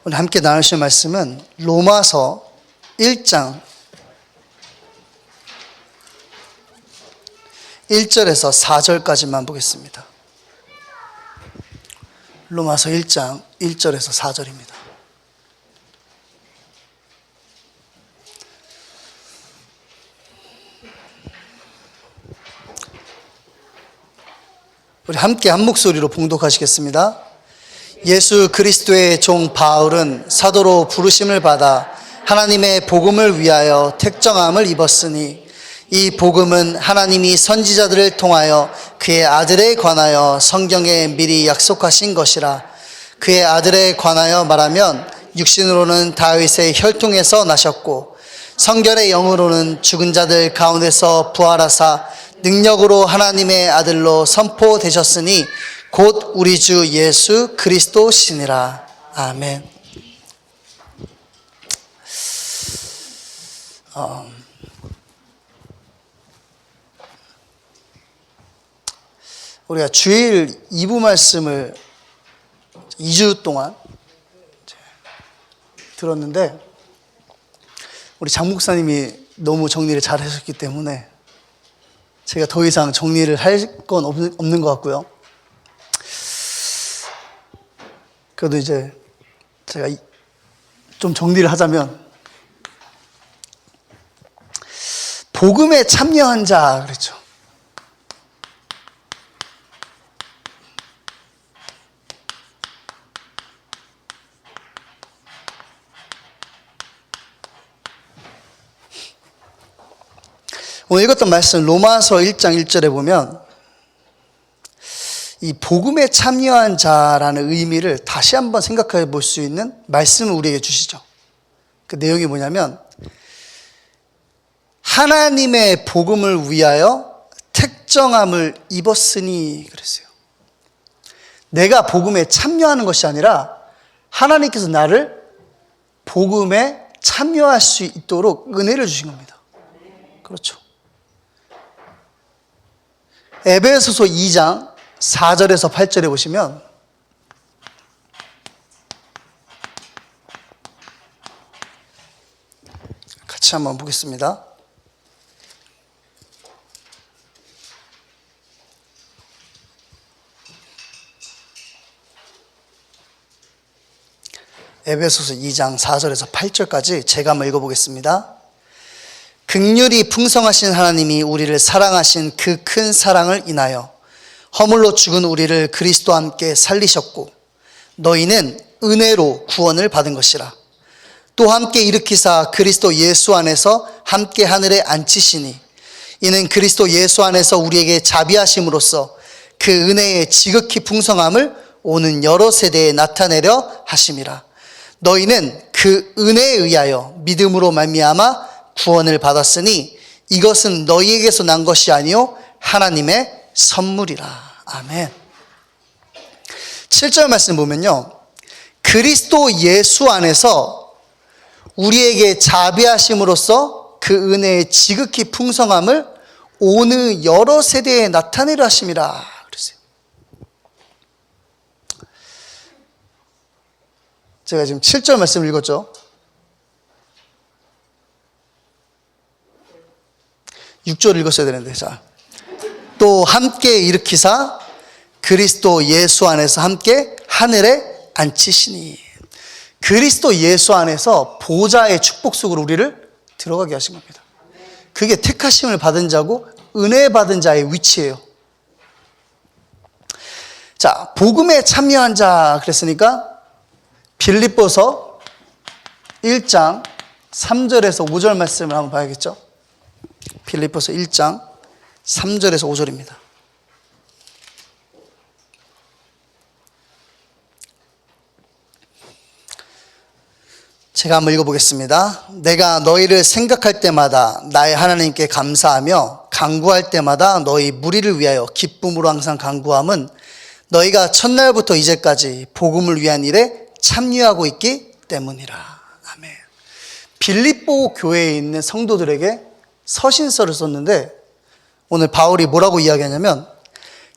오늘 함께 나누실 말씀은 로마서 1장 1절에서 4절까지만 보겠습니다. 로마서 1장 1절에서 4절입니다. 우리 함께 한 목소리로 봉독하시겠습니다. 예수 그리스도의 종 바울은 사도로 부르심을 받아 하나님의 복음을 위하여 택정함을 입었으니 이 복음은 하나님이 선지자들을 통하여 그의 아들에 관하여 성경에 미리 약속하신 것이라. 그의 아들에 관하여 말하면 육신으로는 다윗의 혈통에서 나셨고 성결의 영으로는 죽은 자들 가운데서 부활하사 능력으로 하나님의 아들로 선포되셨으니 곧 우리 주 예수 그리스도시니라. 아멘. 우리가 주일 2부 말씀을 2주 동안 들었는데 우리 장 목사님이 너무 정리를 잘 하셨기 때문에 제가 더 이상 정리를 할 건 없는 것 같고요. 그래도 이제 제가 좀 정리를 하자면 복음에 참여한 자 그랬죠. 오늘 읽었던 말씀 로마서 1장 1절에 보면 이 복음에 참여한 자라는 의미를 다시 한번 생각해 볼 수 있는 말씀을 우리에게 주시죠. 그 내용이 뭐냐면 하나님의 복음을 위하여 택정함을 입었으니 그랬어요. 내가 복음에 참여하는 것이 아니라 하나님께서 나를 복음에 참여할 수 있도록 은혜를 주신 겁니다. 그렇죠. 에베소서 2장 4절에서 8절에 보시면 같이 한번 보겠습니다. 에베소서 2장 4절에서 8절까지 제가 한번 읽어보겠습니다. 긍휼이 풍성하신 하나님이 우리를 사랑하신 그 큰 사랑을 인하여 허물로 죽은 우리를 그리스도와 함께 살리셨고 너희는 은혜로 구원을 받은 것이라. 또 함께 일으키사 그리스도 예수 안에서 함께 하늘에 앉히시니 이는 그리스도 예수 안에서 우리에게 자비하심으로써 그 은혜의 지극히 풍성함을 오는 여러 세대에 나타내려 하심이라. 너희는 그 은혜에 의하여 믿음으로 말미암아 구원을 받았으니 이것은 너희에게서 난 것이 아니요 하나님의 선물이라. 아멘. 7절 말씀 보면요, 그리스도 예수 안에서 우리에게 자비하심으로써 그 은혜의 지극히 풍성함을 오는 여러 세대에 나타내려 하심이라 그랬어요. 제가 지금 7절 말씀을 읽었죠. 6절 읽었어야 되는데, 자, 또 함께 일으키사 그리스도 예수 안에서 함께 하늘에 앉히시니. 그리스도 예수 안에서 보좌의 축복 속으로 우리를 들어가게 하신 겁니다. 그게 택하심을 받은 자고 은혜 받은 자의 위치예요. 자, 복음에 참여한 자 그랬으니까 빌립보서 1장 3절에서 5절 말씀을 한번 봐야겠죠. 빌립보서 1장 3절에서 5절입니다. 제가 한번 읽어보겠습니다. 내가 너희를 생각할 때마다 나의 하나님께 감사하며 간구할 때마다 너희 무리를 위하여 기쁨으로 항상 간구함은 너희가 첫날부터 이제까지 복음을 위한 일에 참여하고 있기 때문이라. 아멘. 빌립보 교회에 있는 성도들에게 서신서를 썼는데 오늘 바울이 뭐라고 이야기하냐면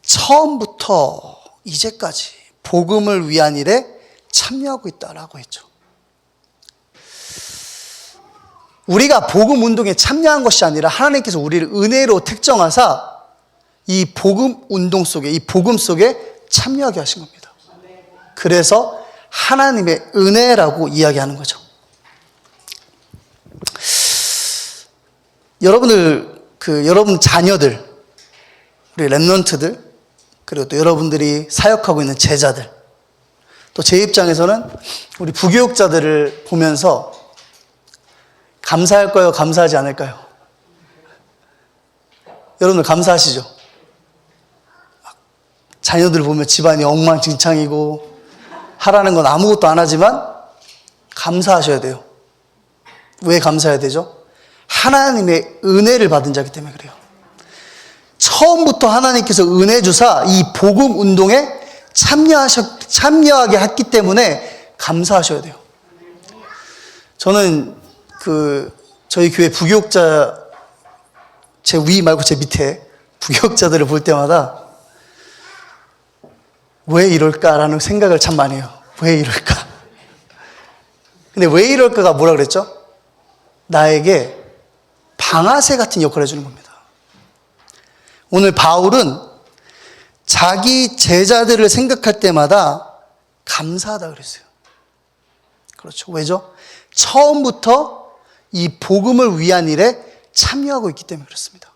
처음부터 이제까지 복음을 위한 일에 참여하고 있다라고 했죠. 우리가 복음 운동에 참여한 것이 아니라 하나님께서 우리를 은혜로 택정하사 이 복음 운동 속에, 이 복음 속에 참여하게 하신 겁니다. 그래서 하나님의 은혜라고 이야기하는 거죠. 여러분 자녀들, 우리 렘넌트들, 그리고 또 여러분들이 사역하고 있는 제자들, 또 제 입장에서는 우리 부교육자들을 보면서 감사할까요? 감사하지 않을까요? 여러분들 감사하시죠? 자녀들 보면 집안이 엉망진창이고 하라는 건 아무것도 안 하지만 감사하셔야 돼요. 왜 감사해야 되죠? 하나님의 은혜를 받은 자이기 때문에 그래요. 처음부터 하나님께서 은혜 주사 이 복음 운동에 참여하게 했기 때문에 감사하셔야 돼요. 저는 저희 교회 부교육자, 제 위 말고 제 밑에 부교육자들을 볼 때마다 왜 이럴까라는 생각을 참 많이 해요. 왜 이럴까? 근데 왜 이럴까가 뭐라 그랬죠? 나에게 방아쇠 같은 역할을 해주는 겁니다. 오늘 바울은 자기 제자들을 생각할 때마다 감사하다 그랬어요. 그렇죠. 왜죠? 처음부터 이 복음을 위한 일에 참여하고 있기 때문에 그렇습니다.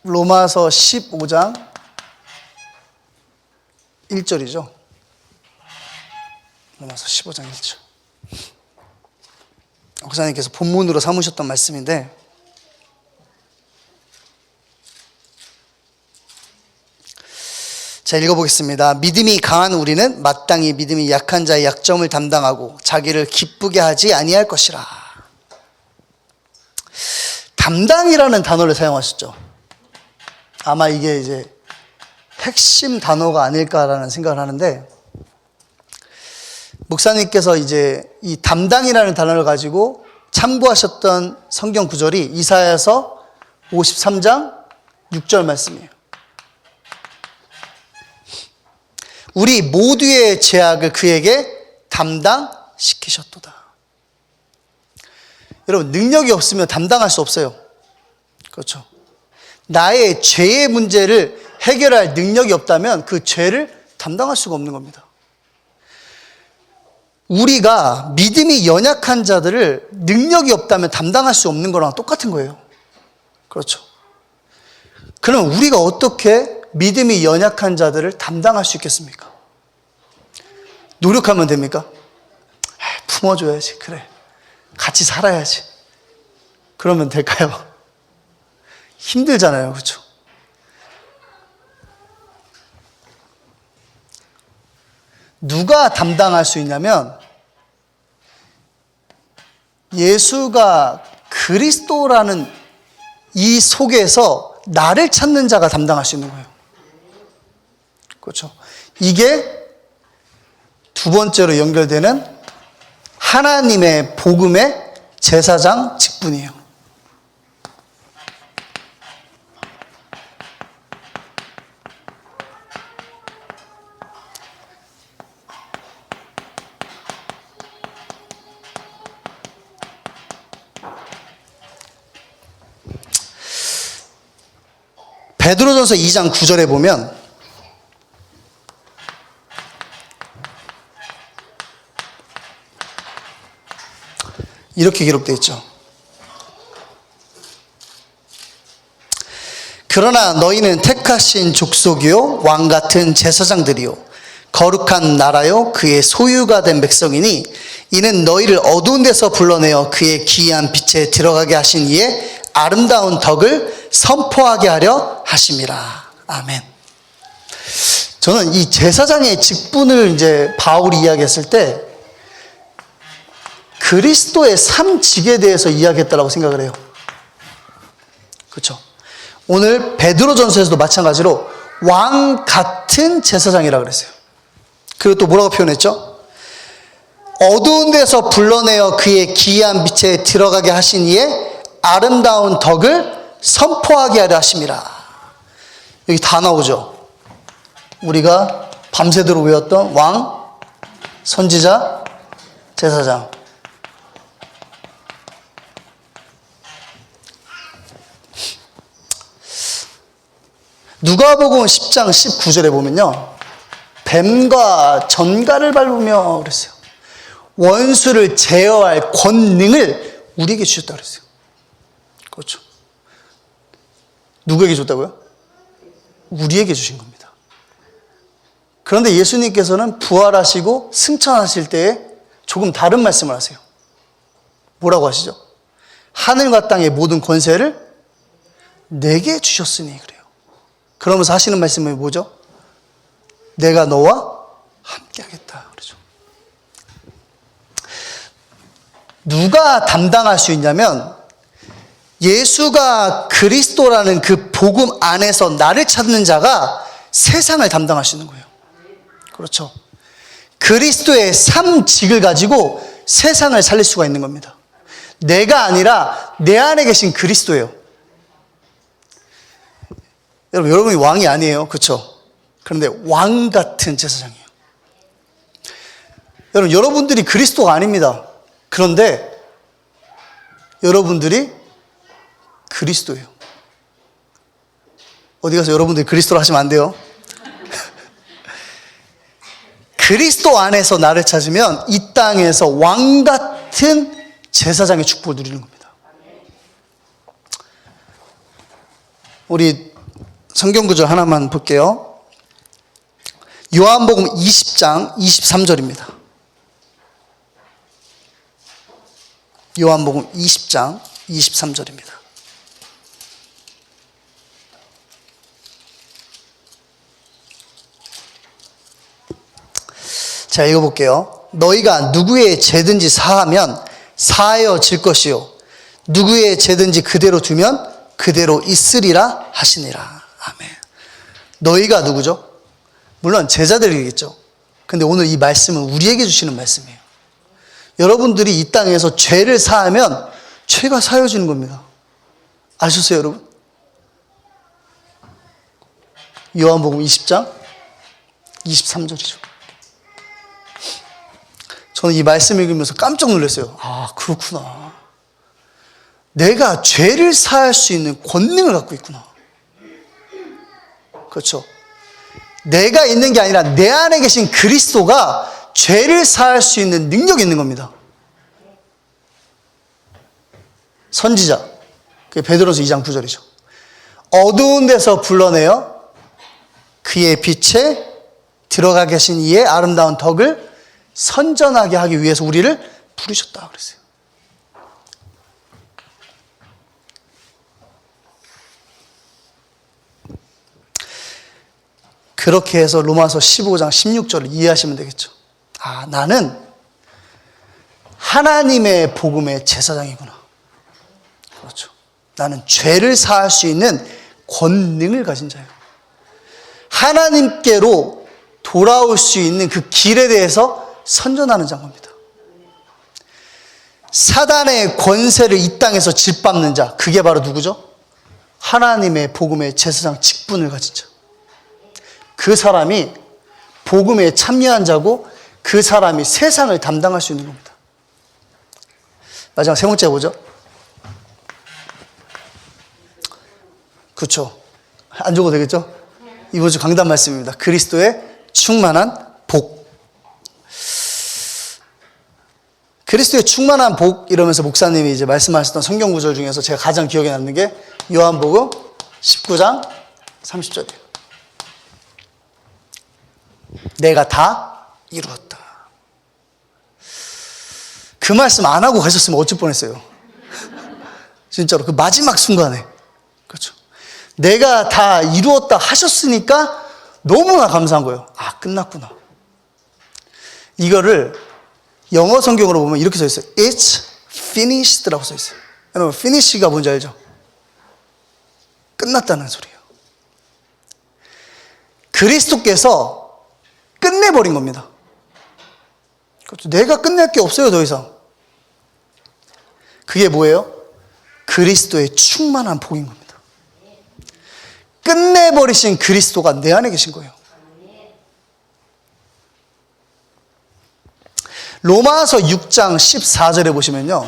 로마서 15장 1절이죠. 로마서 15장 1절. 목사님께서 본문으로 삼으셨던 말씀인데, 자, 읽어보겠습니다. 믿음이 강한 우리는 마땅히 믿음이 약한 자의 약점을 담당하고 자기를 기쁘게 하지 아니할 것이라. 담당이라는 단어를 사용하셨죠. 아마 이게 이제 핵심 단어가 아닐까라는 생각을 하는데, 목사님께서 이제 이 담당이라는 단어를 가지고 참고하셨던 성경 구절이 이사야서 53장 6절 말씀이에요. 우리 모두의 죄악을 그에게 담당시키셨도다. 여러분, 능력이 없으면 담당할 수 없어요. 그렇죠. 나의 죄의 문제를 해결할 능력이 없다면 그 죄를 담당할 수가 없는 겁니다. 우리가 믿음이 연약한 자들을 능력이 없다면 담당할 수 없는 거랑 똑같은 거예요. 그렇죠. 그럼 우리가 어떻게 믿음이 연약한 자들을 담당할 수 있겠습니까? 노력하면 됩니까? 품어줘야지. 그래. 같이 살아야지. 그러면 될까요? 힘들잖아요. 그렇죠? 누가 담당할 수 있냐면 예수가 그리스도라는 이 속에서 나를 찾는 자가 담당할 수 있는 거예요. 그렇죠? 이게 두 번째로 연결되는 하나님의 복음의 제사장 직분이에요. 베드로전서 2장 9절에 보면 이렇게 기록되어 있죠. 그러나 너희는 택하신 족속이요 왕 같은 제사장들이요 거룩한 나라요 그의 소유가 된 백성이니 이는 너희를 어두운 데서 불러내어 그의 기이한 빛에 들어가게 하신 이의 아름다운 덕을 선포하게 하려 하심이라. 아멘. 저는 이 제사장의 직분을 이제 바울이 이야기했을 때 그리스도의 삶직에 대해서 이야기했다고 생각을 해요. 그렇죠? 오늘 베드로전서에서도 마찬가지로 왕 같은 제사장이라고 그랬어요. 그리고 또 뭐라고 표현했죠? 어두운 데서 불러내어 그의 기이한 빛에 들어가게 하신 이의 아름다운 덕을 선포하게 하려 하심이라. 여기 다 나오죠. 우리가 밤새도록 외웠던 왕 선지자, 제사장. 누가복음 10장 19절에 보면요, 뱀과 전갈을 밟으며 그랬어요. 원수를 제어할 권능을 우리에게 주셨다 그랬어요. 그렇죠. 누구에게 줬다고요? 우리에게 주신 겁니다. 그런데 예수님께서는 부활하시고 승천하실 때에 조금 다른 말씀을 하세요. 뭐라고 하시죠? 하늘과 땅의 모든 권세를 내게 주셨으니 그래요. 그러면서 하시는 말씀이 뭐죠? 내가 너와 함께 하겠다 그러죠. 누가 담당할 수 있냐면 예수가 그리스도라는 그 복음 안에서 나를 찾는 자가 세상을 담당할 수 있는 거예요. 그렇죠. 그리스도의 삶직을 가지고 세상을 살릴 수가 있는 겁니다. 내가 아니라 내 안에 계신 그리스도예요. 여러분이 왕이 아니에요. 그렇죠? 그런데 왕 같은 제사장이에요. 여러분들이 그리스도가 아닙니다. 그런데 여러분들이 그리스도예요. 어디 가서 여러분들이 그리스도로 하시면 안 돼요. 그리스도 안에서 나를 찾으면 이 땅에서 왕 같은 제사장의 축복을 누리는 겁니다. 우리 성경 구절 하나만 볼게요. 요한복음 20장 23절입니다. 요한복음 20장 23절입니다. 자, 읽어볼게요. 너희가 누구의 죄든지 사하면 사하여질 것이요 누구의 죄든지 그대로 두면 그대로 있으리라 하시니라. 아멘. 너희가 누구죠? 물론 제자들이겠죠. 근데 오늘 이 말씀은 우리에게 주시는 말씀이에요. 여러분들이 이 땅에서 죄를 사하면 죄가 사여지는 겁니다. 아셨어요, 여러분? 요한복음 20장 23절이죠. 저는 이 말씀 읽으면서 깜짝 놀랐어요. 아, 그렇구나. 내가 죄를 사할 수 있는 권능을 갖고 있구나. 그렇죠. 내가 있는 게 아니라 내 안에 계신 그리스도가 죄를 사할 수 있는 능력이 있는 겁니다. 선지자, 그게 베드로서 2장 9절이죠. 어두운 데서 불러내어 그의 빛에 들어가 계신 이의 아름다운 덕을 선전하게 하기 위해서 우리를 부르셨다 그랬어요. 그렇게 해서 로마서 15장 16절을 이해하시면 되겠죠. 아, 나는 하나님의 복음의 제사장이구나. 그렇죠. 나는 죄를 사할 수 있는 권능을 가진 자예요. 하나님께로 돌아올 수 있는 그 길에 대해서 선전하는 자인 겁니다. 사단의 권세를 이 땅에서 짓밟는 자, 그게 바로 누구죠? 하나님의 복음의 제사장 직분을 가진 자. 그 사람이 복음에 참여한 자고 그 사람이 세상을 담당할 수 있는 겁니다. 마지막 세 번째 보죠. 그렇죠. 안 적어도 되겠죠? 이번 주 강단 말씀입니다. 그리스도의 충만한 복. 그리스도의 충만한 복 이러면서 목사님이 이제 말씀하셨던 성경 구절 중에서 제가 가장 기억에 남는 게 요한복음 19장 30절이에요. 내가 다 이루었다. 그 말씀 안 하고 가셨으면 어쩔 뻔했어요. 진짜로 그 마지막 순간에. 그렇죠. 내가 다 이루었다 하셨으니까 너무나 감사한 거예요. 아, 끝났구나. 이거를 영어 성경으로 보면 이렇게 써 있어요. It's finished라고 써 있어요. 여러분, finish가 뭔지 알죠? 끝났다는 소리예요. 그리스도께서 끝내버린 겁니다. 그렇죠. 내가 끝낼 게 없어요, 더 이상. 그게 뭐예요? 그리스도의 충만한 복인 겁니다. 끝내버리신 그리스도가 내 안에 계신 거예요. 로마서 6장 14절에 보시면요.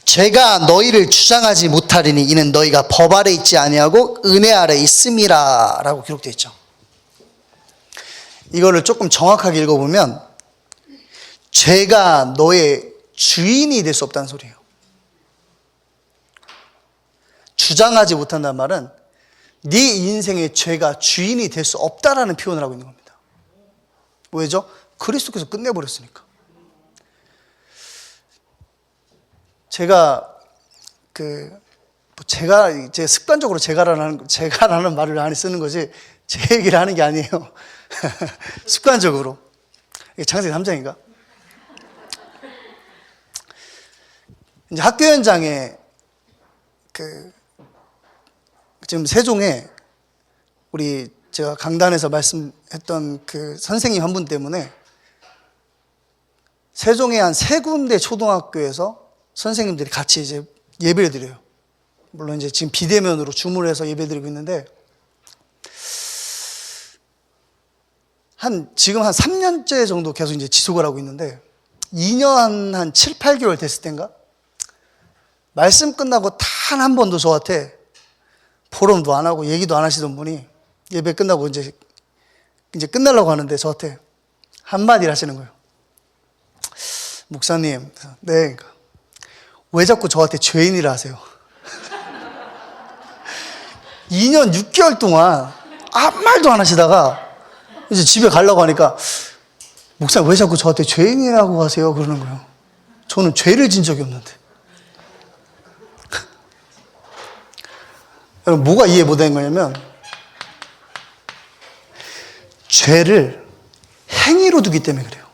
죄가 너희를 주장하지 못하리니 이는 너희가 법 아래 있지 아니하고 은혜 아래 있음이라 라고 기록되어 있죠. 이거를 조금 정확하게 읽어보면 죄가 너의 주인이 될 수 없다는 소리예요. 주장하지 못한다는 말은 네 인생의 죄가 주인이 될 수 없다라는 표현을 하고 있는 겁니다. 왜죠? 그리스도께서 끝내버렸으니까. 제가 이제 습관적으로 제가라는 말을 많이 쓰는 거지 제 얘기를 하는 게 아니에요. 습관적으로. 이게 창세기 3장인가? 이제 학교 현장에 지금 세종에 제가 강단에서 말씀했던 그 선생님 한 분 때문에 세종의 한 3군데 초등학교에서 선생님들이 같이 이제 예배를 드려요. 물론 이제 지금 비대면으로 줌을 해서 예배 드리고 있는데 지금 한 3년째 정도 계속 이제 지속을 하고 있는데 2년 한 7, 8개월 됐을 땐가 말씀 끝나고 단 한 번도 저한테 포럼도 안 하고 얘기도 안 하시던 분이 예배 끝나고 이제 끝나려고 하는데 저한테 한마디를 하시는 거예요. 목사님, 네. 왜 자꾸 저한테 죄인이라 하세요? 2년 6개월 동안 아무 말도 안 하시다가 이제 집에 가려고 하니까 목사님 왜 자꾸 저한테 죄인이라고 하세요? 그러는 거예요. 저는 죄를 진 적이 없는데. 여러분 뭐가 이해 못된 거냐면 죄를 행위로 두기 때문에 그래요.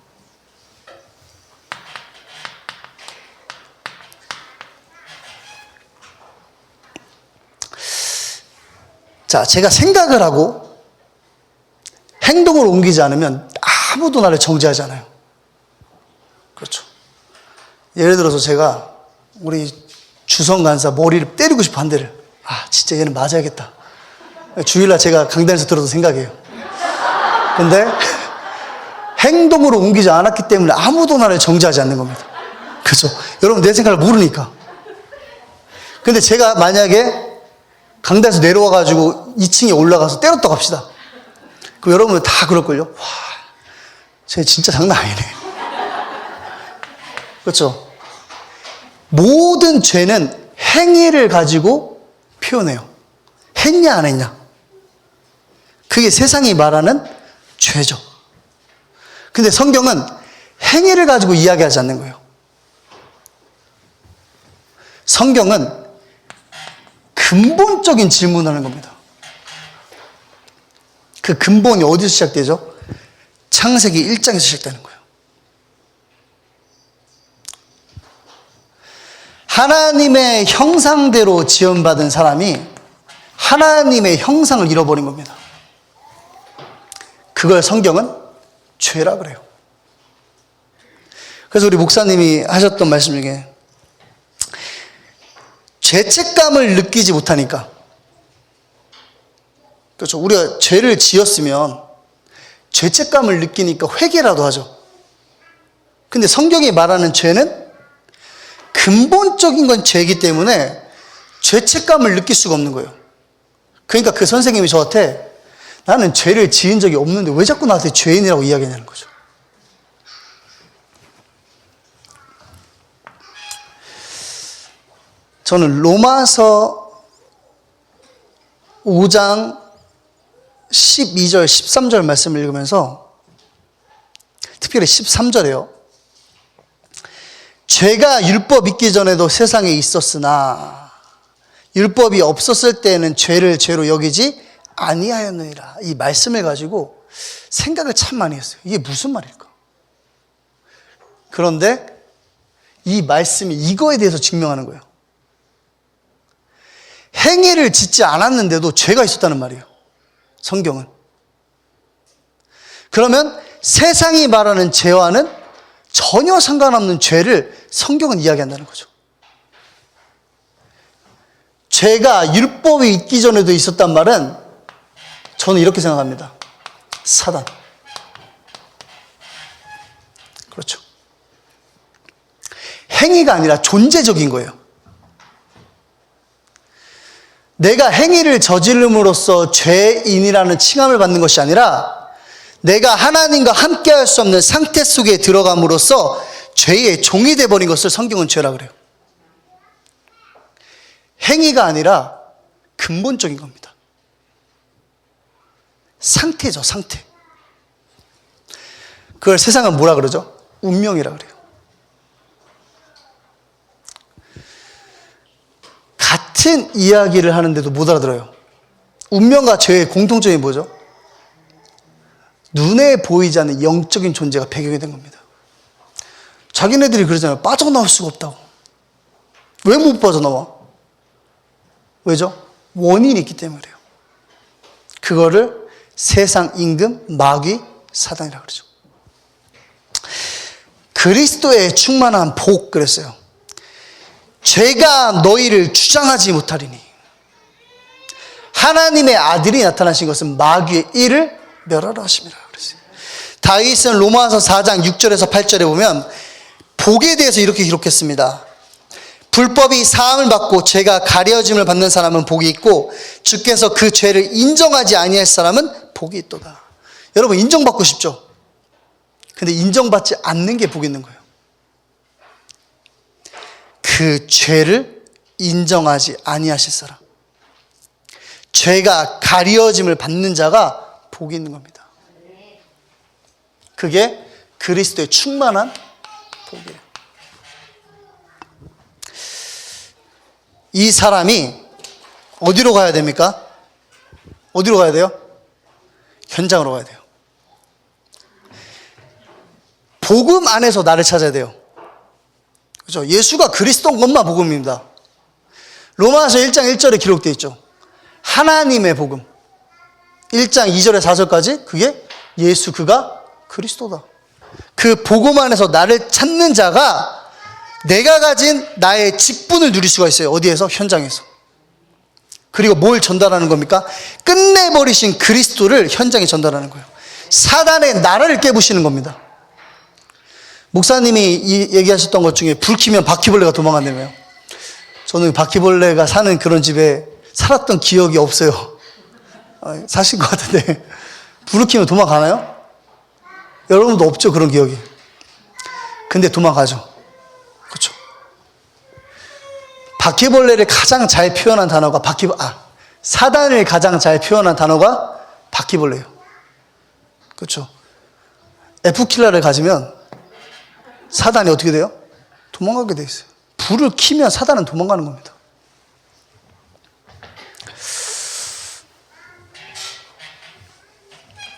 자, 제가 생각을 하고 행동을 옮기지 않으면 아무도 나를 정죄하지 않아요. 그렇죠. 예를 들어서 제가 우리 주성 간사 머리를 때리고 싶어 한 대를 진짜 얘는 맞아야겠다. 주일날 제가 강단에서 들어도 생각해요. 근데 행동으로 옮기지 않았기 때문에 아무도 나를 정죄하지 않는 겁니다. 그렇죠. 여러분 내 생각을 모르니까. 근데 제가 만약에 강단에서 내려와가지고 2층에 올라가서 때렸다고 합시다. 그럼 여러분들 다 그럴걸요? 와, 쟤 진짜 장난 아니네. 그렇죠? 모든 죄는 행위를 가지고 표현해요. 했냐 안 했냐. 그게 세상이 말하는 죄죠. 근데 성경은 행위를 가지고 이야기하지 않는 거예요. 성경은 근본적인 질문을 하는 겁니다. 그 근본이 어디서 시작되죠? 창세기 1장에서 시작되는 거예요. 하나님의 형상대로 지음받은 사람이 하나님의 형상을 잃어버린 겁니다. 그걸 성경은 죄라 그래요. 그래서 우리 목사님이 하셨던 말씀 중에 죄책감을 느끼지 못하니까, 그렇죠. 우리가 죄를 지었으면 죄책감을 느끼니까 회개라도 하죠. 근데 성경이 말하는 죄는 근본적인 건 죄이기 때문에 죄책감을 느낄 수가 없는 거예요. 그러니까 그 선생님이 저한테 나는 죄를 지은 적이 없는데 왜 자꾸 나한테 죄인이라고 이야기하냐는 거죠. 저는 로마서 5장 12절, 13절 말씀을 읽으면서 특별히 13절에요. 죄가 율법 있기 전에도 세상에 있었으나 율법이 없었을 때에는 죄를 죄로 여기지 아니하였느니라. 이 말씀을 가지고 생각을 참 많이 했어요. 이게 무슨 말일까? 그런데 이 말씀이 이거에 대해서 증명하는 거예요. 행위를 짓지 않았는데도 죄가 있었다는 말이에요. 성경은. 그러면 세상이 말하는 죄와는 전혀 상관없는 죄를 성경은 이야기한다는 거죠. 죄가 율법이 있기 전에도 있었단 말은 저는 이렇게 생각합니다. 사단. 그렇죠. 행위가 아니라 존재적인 거예요. 내가 행위를 저지름으로써 죄인이라는 칭함을 받는 것이 아니라 내가 하나님과 함께할 수 없는 상태 속에 들어감으로써 죄의 종이 되어버린 것을 성경은 죄라 그래요. 행위가 아니라 근본적인 겁니다. 상태죠, 상태. 그걸 세상은 뭐라 그러죠? 운명이라 그래요. 같은 이야기를 하는데도 못 알아들어요. 운명과 죄의 공통점이 뭐죠? 눈에 보이지 않는 영적인 존재가 배경이 된 겁니다. 자기네들이 그러잖아요. 빠져나올 수가 없다고. 왜 못 빠져나와? 왜죠? 원인이 있기 때문에 그래요. 그거를 세상 임금, 마귀, 사단이라고 그러죠. 그리스도의 충만한 복 그랬어요. 죄가 너희를 주장하지 못하리니. 하나님의 아들이 나타나신 것은 마귀의 일을 멸하라 하심이라 그랬어요. 다윗은 로마서 4장 6절에서 8절에 보면 복에 대해서 이렇게 기록했습니다. 불법이 사함을 받고 죄가 가려짐을 받는 사람은 복이 있고 주께서 그 죄를 인정하지 아니할 사람은 복이 있도다. 여러분 인정받고 싶죠? 근데 인정받지 않는 게 복이 있는 거예요. 그 죄를 인정하지 아니하실 사람, 죄가 가려짐을 받는 자가 복이 있는 겁니다. 그게 그리스도의 충만한 복이에요. 이 사람이 어디로 가야 됩니까? 어디로 가야 돼요? 현장으로 가야 돼요. 복음 안에서 나를 찾아야 돼요. 그렇죠? 예수가 그리스도인 것만 복음입니다. 로마서 1장 1절에 기록되어 있죠. 하나님의 복음. 1장 2절에 4절까지 그게 예수 그가 그리스도다. 그 복음 안에서 나를 찾는 자가 내가 가진 나의 직분을 누릴 수가 있어요. 어디에서? 현장에서. 그리고 뭘 전달하는 겁니까? 끝내버리신 그리스도를 현장에 전달하는 거예요. 사단의 나라를 깨부시는 겁니다. 목사님이 얘기하셨던 것 중에 불 켜면 바퀴벌레가 도망간다며요. 저는 바퀴벌레가 사는 그런 집에 살았던 기억이 없어요. 사신 것 같은데 불을 켜면 도망가나요? 여러분도 없죠, 그런 기억이. 근데 도망가죠. 그렇죠. 바퀴벌레를 가장 잘 표현한 단어가 사단을 가장 잘 표현한 단어가 바퀴벌레예요. 그렇죠. F킬러를 가지면 사단이 어떻게 돼요? 도망가게 돼 있어요. 불을 켜면 사단은 도망가는 겁니다.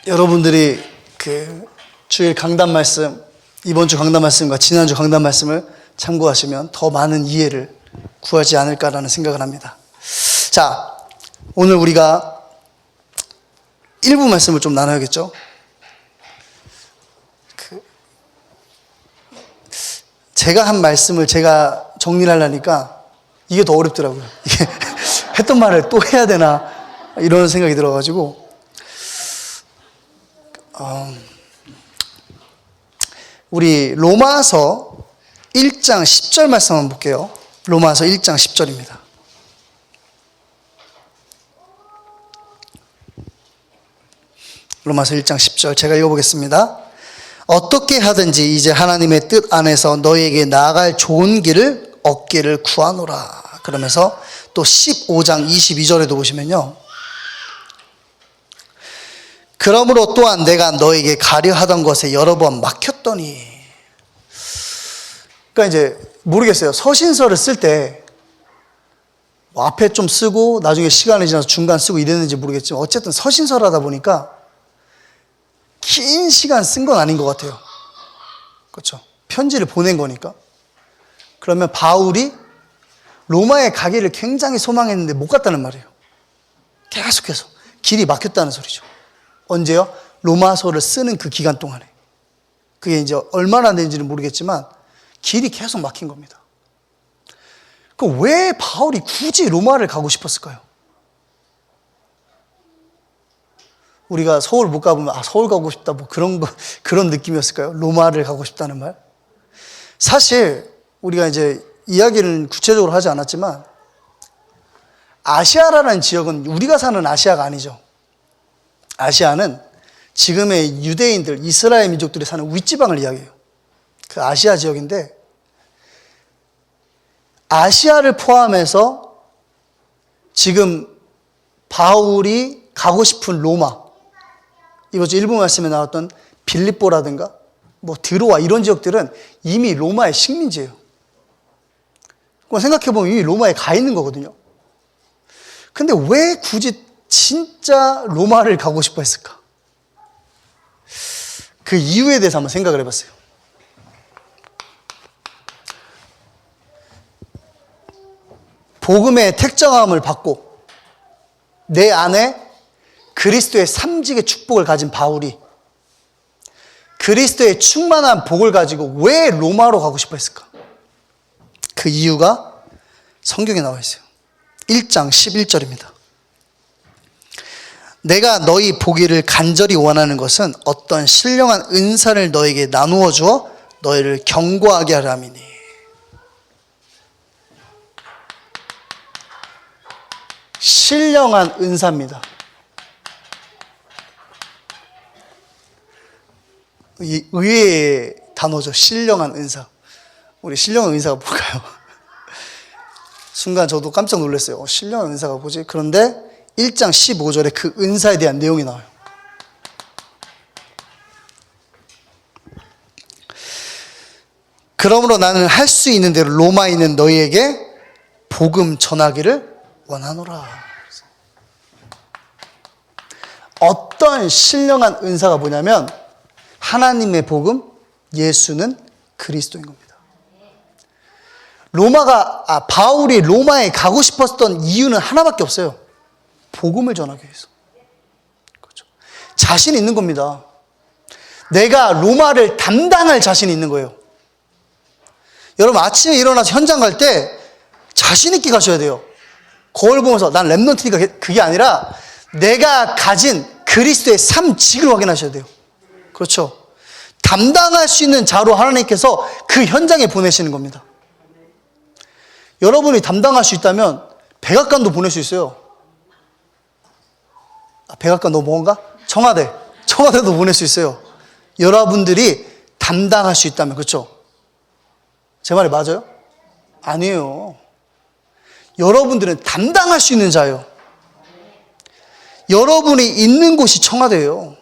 여러분들이 그 주일 강단 말씀, 이번 주 강단 말씀과 지난주 강단 말씀을 참고하시면 더 많은 이해를 구하지 않을까라는 생각을 합니다. 자, 오늘 우리가 일부 말씀을 좀 나눠야겠죠? 제가 한 말씀을 제가 정리를 하려니까 이게 더 어렵더라고요. 이게 했던 말을 또 해야 되나 이런 생각이 들어가지고 우리 로마서 1장 10절 말씀 한번 볼게요. 로마서 1장 10절입니다. 로마서 1장 10절 제가 읽어보겠습니다. 어떻게 하든지 이제 하나님의 뜻 안에서 너희에게 나아갈 좋은 길을 얻기를 구하노라. 그러면서 또 15장 22절에도 보시면요. 그러므로 또한 내가 너에게 가려 하던 것에 여러 번 막혔더니. 그러니까 이제 모르겠어요. 서신서를 쓸 때 뭐 앞에 좀 쓰고 나중에 시간이 지나서 중간 쓰고 이랬는지 모르겠지만 어쨌든 서신서를 하다 보니까 긴 시간 쓴 건 아닌 것 같아요. 그렇죠. 편지를 보낸 거니까. 그러면 바울이 로마에 가기를 굉장히 소망했는데 못 갔다는 말이에요. 계속해서 길이 막혔다는 소리죠. 언제요? 로마서를 쓰는 그 기간 동안에. 그게 이제 얼마나 된지는 모르겠지만 길이 계속 막힌 겁니다. 그럼 왜 바울이 굳이 로마를 가고 싶었을까요? 우리가 서울 못 가보면 서울 가고 싶다 뭐 그런 느낌이었을까요? 로마를 가고 싶다는 말? 사실 우리가 이제 이야기를 구체적으로 하지 않았지만 아시아라는 지역은 우리가 사는 아시아가 아니죠. 아시아는 지금의 유대인들, 이스라엘 민족들이 사는 윗지방을 이야기해요. 그 아시아 지역인데 아시아를 포함해서 지금 바울이 가고 싶은 로마, 이번 주 일부 말씀에 나왔던 빌립보라든가 뭐 드로아 이런 지역들은 이미 로마의 식민지예요. 그럼 생각해보면 이미 로마에 가 있는 거거든요. 근데 왜 굳이 진짜 로마를 가고 싶어 했을까? 그 이유에 대해서 한번 생각을 해봤어요. 복음의 택정함을 받고 내 안에 그리스도의 삼직의 축복을 가진 바울이 그리스도의 충만한 복을 가지고 왜 로마로 가고 싶어 했을까? 그 이유가 성경에 나와 있어요. 1장 11절입니다. 내가 너희 보기를 간절히 원하는 것은 어떤 신령한 은사를 너에게 나누어 주어 너희를 견고하게 하려 함이니. 신령한 은사입니다. 의외의 단어죠. 신령한 은사. 우리 신령한 은사가 뭘까요? 순간 저도 깜짝 놀랐어요. 신령한 은사가 뭐지? 그런데 1장 15절에 그 은사에 대한 내용이 나와요. 그러므로 나는 할 수 있는 대로 로마에 있는 너희에게 복음 전하기를 원하노라. 어떤 신령한 은사가 뭐냐면 하나님의 복음, 예수는 그리스도인 겁니다. 바울이 로마에 가고 싶었던 이유는 하나밖에 없어요. 복음을 전하기 위해서. 그렇죠. 자신 있는 겁니다. 내가 로마를 담당할 자신이 있는 거예요. 여러분 아침에 일어나서 현장 갈 때 자신 있게 가셔야 돼요. 거울 보면서 난 랩넌트니까 그게 아니라 내가 가진 그리스도의 삼직을 확인하셔야 돼요. 그렇죠. 담당할 수 있는 자로 하나님께서 그 현장에 보내시는 겁니다. 여러분이 담당할 수 있다면 백악관도 보낼 수 있어요. 백악관 너무 뭔가? 청와대도 보낼 수 있어요. 여러분들이 담당할 수 있다면. 그렇죠? 제 말이 맞아요? 아니에요. 여러분들은 담당할 수 있는 자예요. 여러분이 있는 곳이 청와대예요.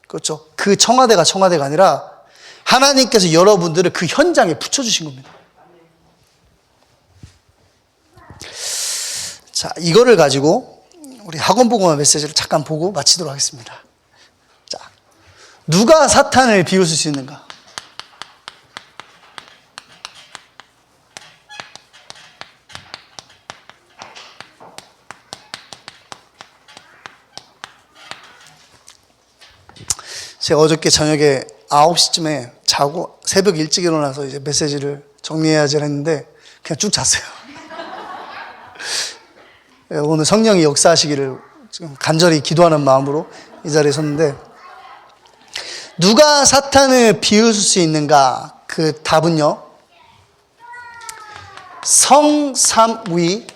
그렇죠? 그 청와대가 아니라 하나님께서 여러분들을 그 현장에 붙여주신 겁니다. 자, 이거를 가지고 우리 학원복음화 메시지를 잠깐 보고 마치도록 하겠습니다. 자, 누가 사탄을 비웃을 수 있는가? 제가 어저께 저녁에 9시쯤에 자고 새벽 일찍 일어나서 이제 메시지를 정리해야지 했는데 그냥 쭉 잤어요. 오늘 성령이 역사하시기를 지금 간절히 기도하는 마음으로 이 자리에 섰는데, 누가 사탄을 비웃을 수 있는가? 그 답은요, 성삼위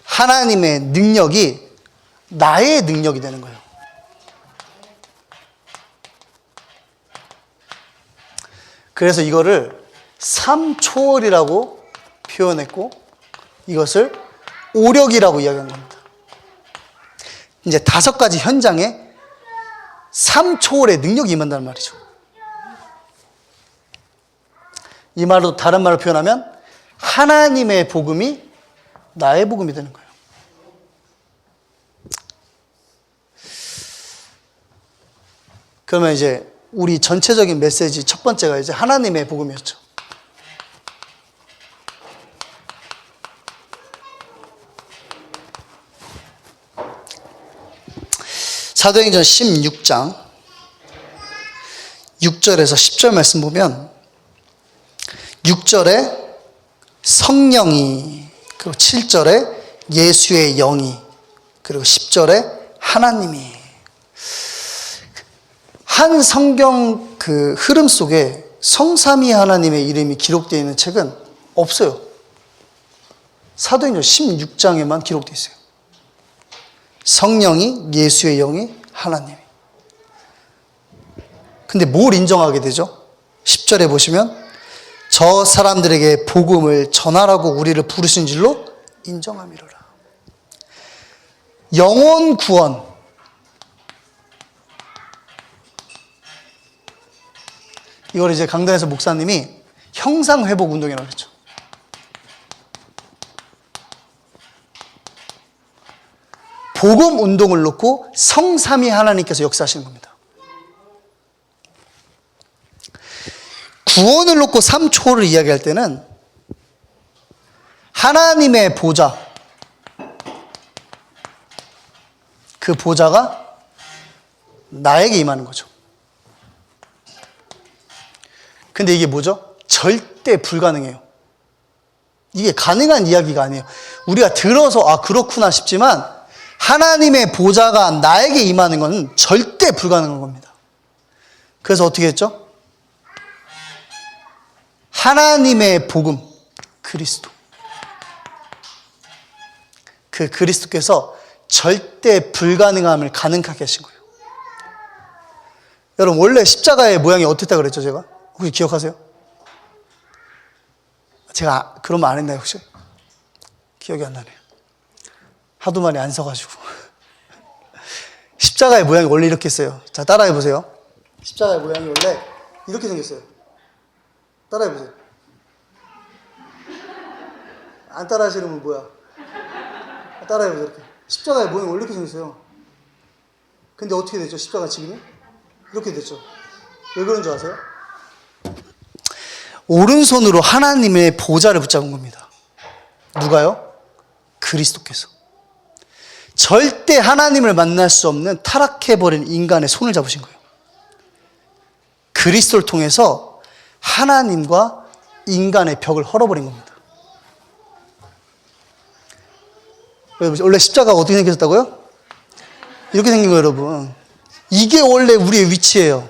하나님의 능력이 나의 능력이 되는 거예요. 그래서 이거를 삼초월이라고 표현했고 이것을 오력이라고 이야기한 겁니다. 이제 5가지 현장에 삼초월의 능력이 임한다는 말이죠. 이 말로 다른 말로 표현하면 하나님의 복음이 나의 복음이 되는 거예요. 그러면 이제 우리 전체적인 메시지 첫 번째가 이제 하나님의 복음이었죠. 사도행전 16장 6절에서 10절 말씀 보면 6절에 성령이, 그리고 7절에 예수의 영이, 그리고 10절에 하나님이. 한 성경 그 흐름 속에 성삼위 하나님의 이름이 기록되어 있는 책은 없어요. 사도행전 16장에만 기록되어 있어요. 성령이, 예수의 영이, 하나님이. 근데 뭘 인정하게 되죠? 10절에 보시면 저 사람들에게 복음을 전하라고 우리를 부르신 줄로 인정함이로라. 영혼 구원. 이걸 이제 강단에서 목사님이 형상회복 운동이라고 했죠. 복음 운동을 놓고 성삼위 하나님께서 역사하시는 겁니다. 구원을 놓고 3초를 이야기할 때는 하나님의 보좌, 그 보좌가 나에게 임하는 거죠. 근데 이게 뭐죠? 절대 불가능해요. 이게 가능한 이야기가 아니에요. 우리가 들어서 아 그렇구나 싶지만 하나님의 보좌가 나에게 임하는 건 절대 불가능한 겁니다. 그래서 어떻게 했죠? 하나님의 복음, 그리스도. 그 그리스도께서 절대 불가능함을 가능하게 하신 거예요. 여러분, 원래 십자가의 모양이 어땠다 그랬죠, 제가? 혹시 기억하세요? 제가 그런 말 안 했나요, 혹시? 기억이 안 나네요. 하도 많이 안 서가지고. 십자가의 모양이 원래 이렇게 있어요. 자, 따라해 보세요. 십자가의 모양이 원래 이렇게 생겼어요. 따라해 보세요. 안 따라 하시는 분 뭐야? 따라해 보세요. 이렇게. 십자가의 모양이 원래 이렇게 생겼어요. 근데 어떻게 됐죠? 십자가 지금이? 이렇게 됐죠. 왜 그런 줄 아세요? 오른손으로 하나님의 보좌를 붙잡은 겁니다. 누가요? 그리스도께서. 절대 하나님을 만날 수 없는 타락해버린 인간의 손을 잡으신 거예요. 그리스도를 통해서 하나님과 인간의 벽을 헐어버린 겁니다. 원래 십자가가 어떻게 생겼다고요? 이렇게 생긴 거예요, 여러분. 이게 원래 우리의 위치예요.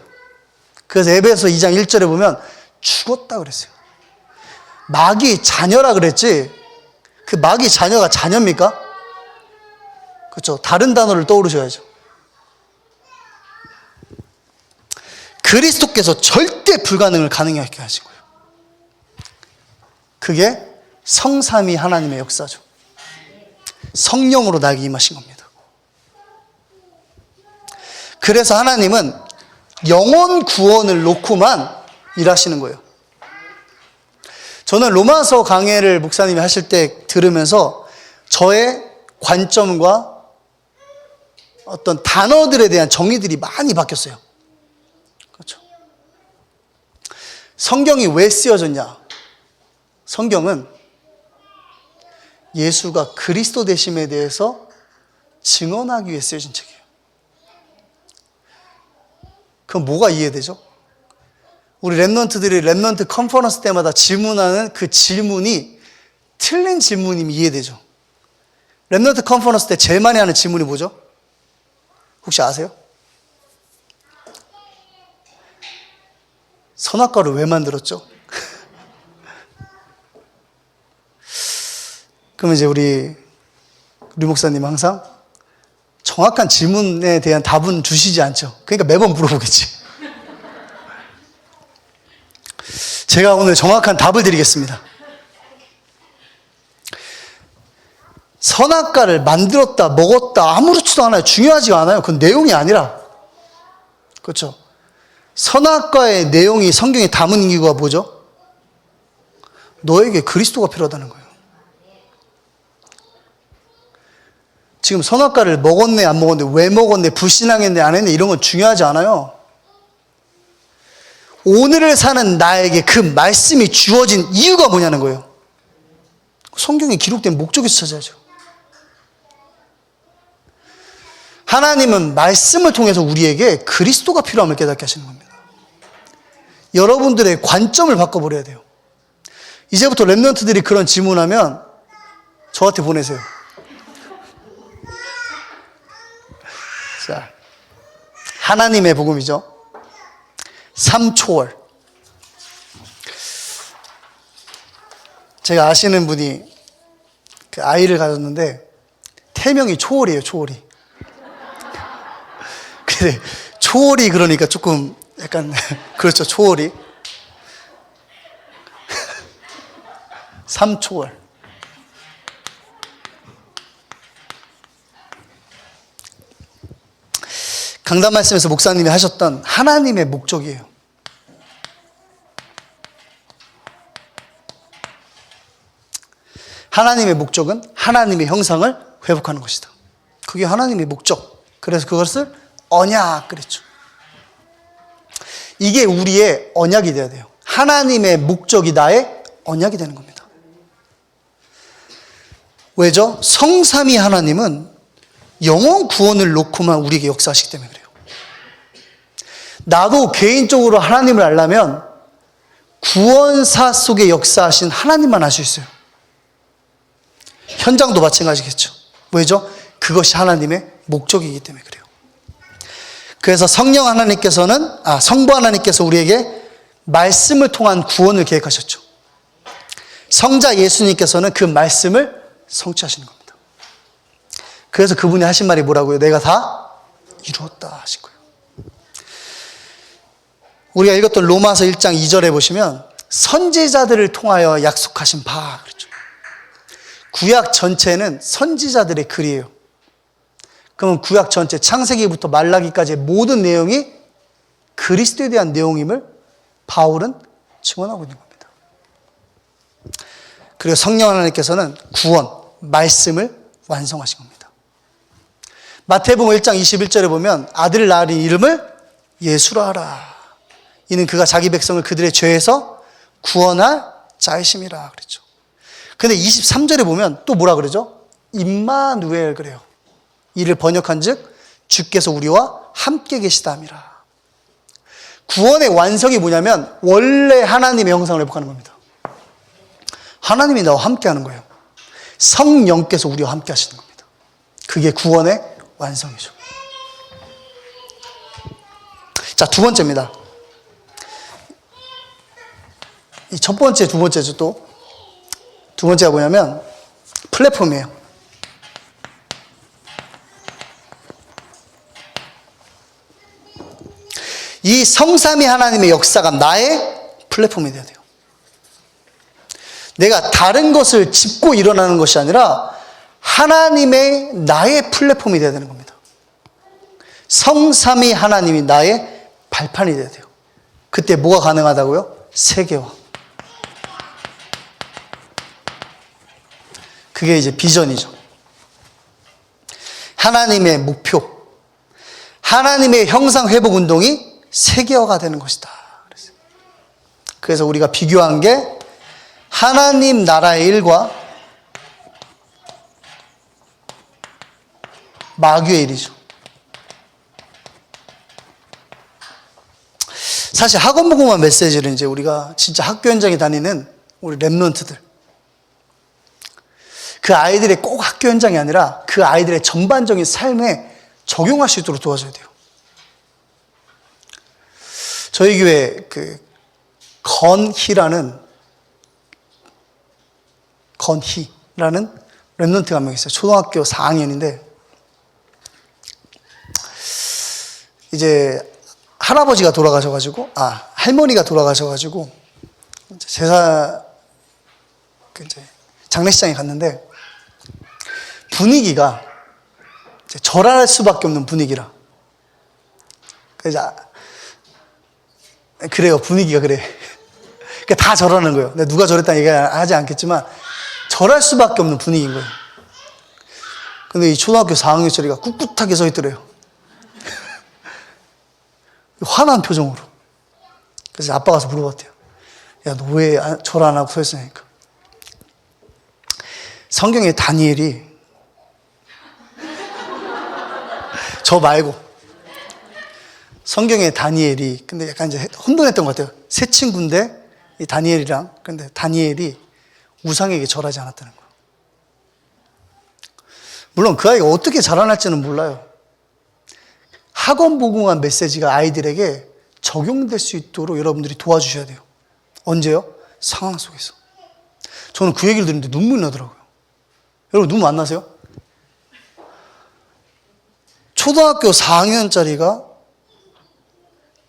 그래서 에베소 2장 1절에 보면 죽었다 그랬어요. 마귀 자녀라 그랬지, 그 마귀 자녀가 자녀입니까? 그렇죠. 다른 단어를 떠오르셔야죠. 그리스도께서 절대 불가능을 가능하게 하신 거예요. 그게 성삼위 하나님의 역사죠. 성령으로 나에게 임하신 겁니다. 그래서 하나님은 영혼 구원을 놓고만 일하시는 거예요. 저는 로마서 강해를 목사님이 하실 때 들으면서 저의 관점과 어떤 단어들에 대한 정의들이 많이 바뀌었어요. 그렇죠. 성경이 왜 쓰여졌냐? 성경은 예수가 그리스도 되심에 대해서 증언하기 위해 쓰여진 책이에요. 그럼 뭐가 이해되죠? 우리 랩런트들이 랩런트 컨퍼런스 때마다 질문하는 그 질문이 틀린 질문이면 이해되죠. 랩런트 컨퍼런스 때 제일 많이 하는 질문이 뭐죠? 혹시 아세요? 선악과를 왜 만들었죠? 그러면 이제 우리 목사님 항상 정확한 질문에 대한 답은 주시지 않죠. 그러니까 매번 물어보겠지. 제가 오늘 정확한 답을 드리겠습니다. 선악과를 만들었다, 먹었다, 아무렇지도 않아요. 중요하지가 않아요. 그건 내용이 아니라. 그렇죠. 선악과의 내용이 성경에 담은 이유가 뭐죠? 너에게 그리스도가 필요하다는 거예요. 지금 선악과를 먹었네, 안 먹었네, 왜 먹었네, 불신앙했네, 안 했네, 이런 건 중요하지 않아요. 오늘을 사는 나에게 그 말씀이 주어진 이유가 뭐냐는 거예요. 성경에 기록된 목적에서 찾아야죠. 하나님은 말씀을 통해서 우리에게 그리스도가 필요함을 깨닫게 하시는 겁니다. 여러분들의 관점을 바꿔버려야 돼요. 이제부터 랩런트들이 그런 질문하면 저한테 보내세요. 자, 하나님의 복음이죠. 3초월. 제가 아시는 분이 그 아이를 가졌는데 태명이 초월이에요, 초월이. 근데 초월이 그러니까 조금 약간 그렇죠, 초월이. 3초월. 강단 말씀에서 목사님이 하셨던 하나님의 목적이에요. 하나님의 목적은 하나님의 형상을 회복하는 것이다. 그게 하나님의 목적. 그래서 그것을 언약 그랬죠. 이게 우리의 언약이 돼야 돼요. 하나님의 목적이 나의 언약이 되는 겁니다. 왜죠? 성삼위 하나님은 영원 구원을 놓고만 우리에게 역사하시기 때문에 그래요. 나도 개인적으로 하나님을 알려면 구원사 속에 역사하신 하나님만 알 수 있어요. 현장도 마찬가지겠죠. 왜죠? 그것이 하나님의 목적이기 때문에 그래요. 그래서 성령 하나님께서는, 성부 하나님께서 우리에게 말씀을 통한 구원을 계획하셨죠. 성자 예수님께서는 그 말씀을 성취하시는 겁니다. 그래서 그분이 하신 말이 뭐라고요? 내가 다 이루었다 하신 거예요. 우리가 읽었던 로마서 1장 2절에 보시면 선지자들을 통하여 약속하신 바 그렇죠. 구약 전체는 선지자들의 글이에요. 그러면 구약 전체 창세기부터 말라기까지의 모든 내용이 그리스도에 대한 내용임을 바울은 증언하고 있는 겁니다. 그리고 성령 하나님께서는 구원, 말씀을 완성하신 겁니다. 마태복음 1장 21절에 보면 아들 낳으리 이름을 예수라 하라. 이는 그가 자기 백성을 그들의 죄에서 구원할 자이심이라 그랬죠. 근데 23절에 보면 또 뭐라 그러죠? 임마누엘 그래요. 이를 번역한즉 주께서 우리와 함께 계시다 함이라. 구원의 완성이 뭐냐면 원래 하나님의 형상을 회복하는 겁니다. 하나님이 나와 함께 하는 거예요. 성령께서 우리와 함께 하시는 겁니다. 그게 구원의 완성이죠. 자, 두 번째입니다. 이 첫 번째, 두 번째죠 또. 두 번째가 뭐냐면 플랫폼이에요. 이 성삼위 하나님의 역사가 나의 플랫폼이 돼야 돼요. 내가 다른 것을 짚고 일어나는 것이 아니라 하나님의 나의 플랫폼이 돼야 되는 겁니다. 성삼위 하나님이 나의 발판이 돼야 돼요. 그때 뭐가 가능하다고요? 세계화. 그게 이제 비전이죠. 하나님의 목표, 하나님의 형상 회복 운동이 세계화가 되는 것이다. 그래서 우리가 비교한 게 하나님 나라의 일과 마귀의 일이죠. 사실 학원 복음화 메시지를 이제 우리가 진짜 학교 현장에 다니는 우리 랩런트들, 그 아이들의 꼭 학교 현장이 아니라 그 아이들의 전반적인 삶에 적용할 수 있도록 도와줘야 돼요. 저희 교회 그 건희라는 랩런트가 한 명 있어요. 초등학교 4학년인데 이제 할아버지가 돌아가셔가지고 할머니가 돌아가셔가지고 제사 이제 장례식장에 갔는데 분위기가 절할 수밖에 없는 분위기라. 그래서 그래요. 분위기가 그래. 그러니까 다 절하는 거예요. 누가 절했다는 얘기 하지 않겠지만 절할 수밖에 없는 분위기인 거예요. 근데 이 초등학교 4학년짜리가 꿋꿋하게 서 있더래요. 화난 표정으로. 그래서 아빠가 가서 물어봤대요. 야, 너 왜 절 안 하고 서 있으니까. 성경에 다니엘이 저 말고 성경에 다니엘이 근데 약간 이제 혼돈했던 것 같아요. 새 친구인데 이 다니엘이랑 근데 다니엘이 우상에게 절하지 않았다는 거예요. 물론 그 아이가 어떻게 자라날지는 몰라요. 학원 복음한 메시지가 아이들에게 적용될 수 있도록 여러분들이 도와주셔야 돼요. 언제요? 상황 속에서. 저는 그 얘기를 들었는데 눈물이 나더라고요. 여러분 눈물 안 나세요? 초등학교 4학년짜리가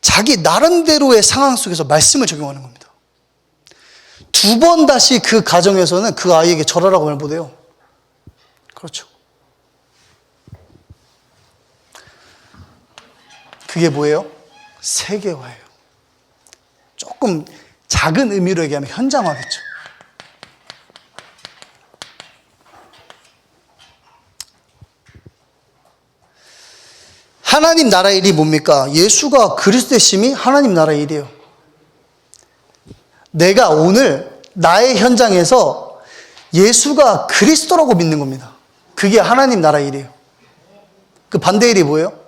자기 나름대로의 상황 속에서 말씀을 적용하는 겁니다. 두 번 다시 그 가정에서는 그 아이에게 절하라고 말 못해요. 그렇죠. 그게 뭐예요? 세계화예요. 조금 작은 의미로 얘기하면 현장화겠죠. 하나님 나라의 일이 뭡니까? 예수가 그리스도의 심이 하나님 나라의 일이에요. 내가 오늘 나의 현장에서 예수가 그리스도라고 믿는 겁니다. 그게 하나님 나라의 일이에요. 그 반대의 일이 뭐예요?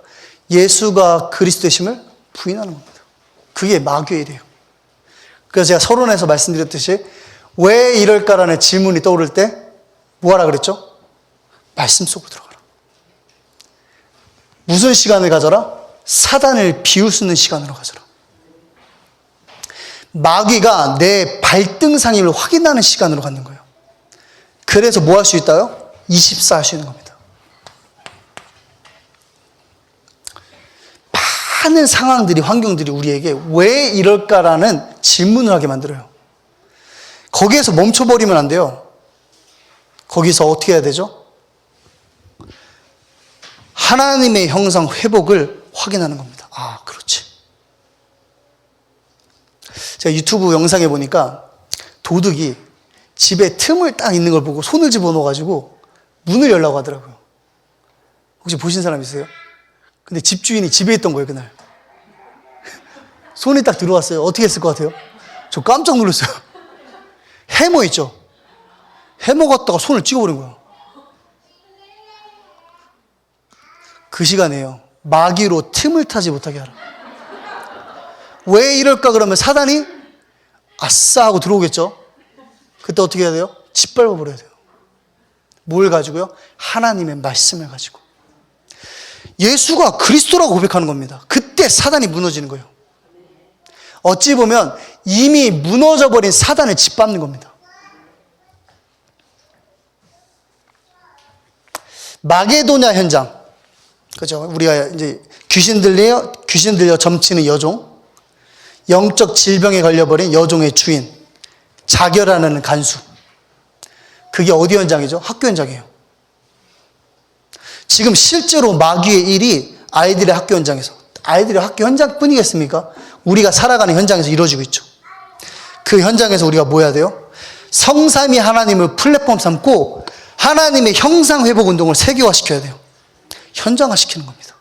예수가 그리스도의 심을 부인하는 겁니다. 그게 마귀의 일이에요. 그래서 제가 서론에서 말씀드렸듯이 왜 이럴까라는 질문이 떠오를 때 뭐하라 그랬죠? 말씀 속으로 들어가라. 무슨 시간을 가져라? 사단을 비웃는 시간으로 가져라. 마귀가 내 발등상임을 확인하는 시간으로 갖는 거예요. 그래서 뭐 할 수 있다요? 24 할 수 있는 겁니다. 많은 상황들이, 환경들이 우리에게 왜 이럴까라는 질문을 하게 만들어요. 거기에서 멈춰버리면 안 돼요. 거기서 어떻게 해야 되죠? 하나님의 형상 회복을 확인하는 겁니다. 아, 그렇지. 제가 유튜브 영상에 보니까 도둑이 집에 틈을 딱 있는 걸 보고 손을 집어넣어가지고 문을 열라고 하더라고요. 혹시 보신 사람 있어요? 근데 집주인이 집에 있던 거예요, 그날. 손이 딱 들어왔어요. 어떻게 했을 것 같아요? 저 깜짝 놀랐어요. 해머 있죠? 해머 갖다가 손을 찍어버린 거예요. 그 시간에요. 마귀로 틈을 타지 못하게 하라. 왜 이럴까 그러면 사단이 아싸 하고 들어오겠죠? 그때 어떻게 해야 돼요? 짓밟아 버려야 돼요. 뭘 가지고요? 하나님의 말씀을 가지고. 예수가 그리스도라고 고백하는 겁니다. 그때 사단이 무너지는 거예요. 어찌 보면 이미 무너져 버린 사단을 짓밟는 겁니다. 마게도냐 현장. 그죠? 우리가 이제 귀신 들려 점치는 여종, 영적 질병에 걸려버린 여종의 주인, 자결하는 간수. 그게 어디 현장이죠? 학교 현장이에요. 지금 실제로 마귀의 일이 아이들의 학교 현장에서, 아이들의 학교 현장뿐이겠습니까? 우리가 살아가는 현장에서 이루어지고 있죠. 그 현장에서 우리가 뭐 해야 돼요? 성삼위 하나님을 플랫폼 삼고 하나님의 형상 회복 운동을 세계화시켜야 돼요. 현장화시키는 겁니다.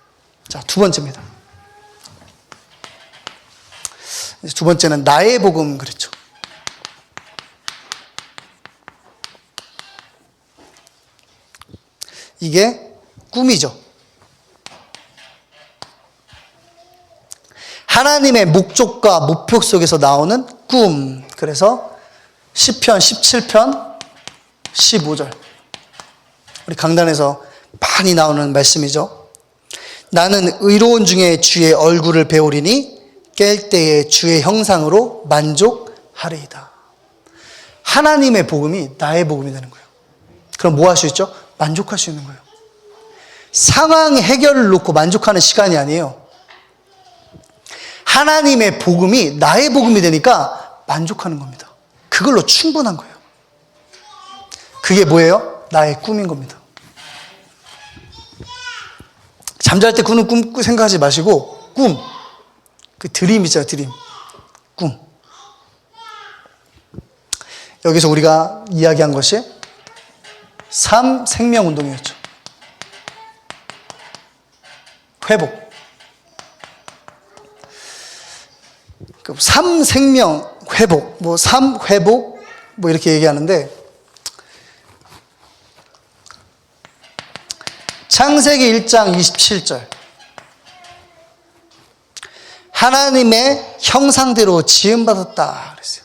자, 두 번째입니다. 두 번째는 나의 복음 그랬죠. 이게 꿈이죠. 하나님의 목적과 목표 속에서 나오는 꿈. 그래서 시편 17편 15절. 우리 강단에서 많이 나오는 말씀이죠. 나는 의로운 중에 주의 얼굴을 배우리니 깰 때에 주의 형상으로 만족하리이다. 하나님의 복음이 나의 복음이 되는 거예요. 그럼 뭐 할 수 있죠? 만족할 수 있는 거예요. 상황 해결을 놓고 만족하는 시간이 아니에요. 하나님의 복음이 나의 복음이 되니까 만족하는 겁니다. 그걸로 충분한 거예요. 그게 뭐예요? 나의 꿈인 겁니다. 잠잘 때 꾸는 꿈 생각하지 마시고 꿈, 그 드림 있잖아요. 드림, 꿈. 여기서 우리가 이야기한 것이 삶 생명 운동이었죠. 회복. 그 삶 생명 회복, 뭐 삶 회복 뭐 이렇게 얘기하는데 창세기 1장 27절. 하나님의 형상대로 지음받았다 그랬어요.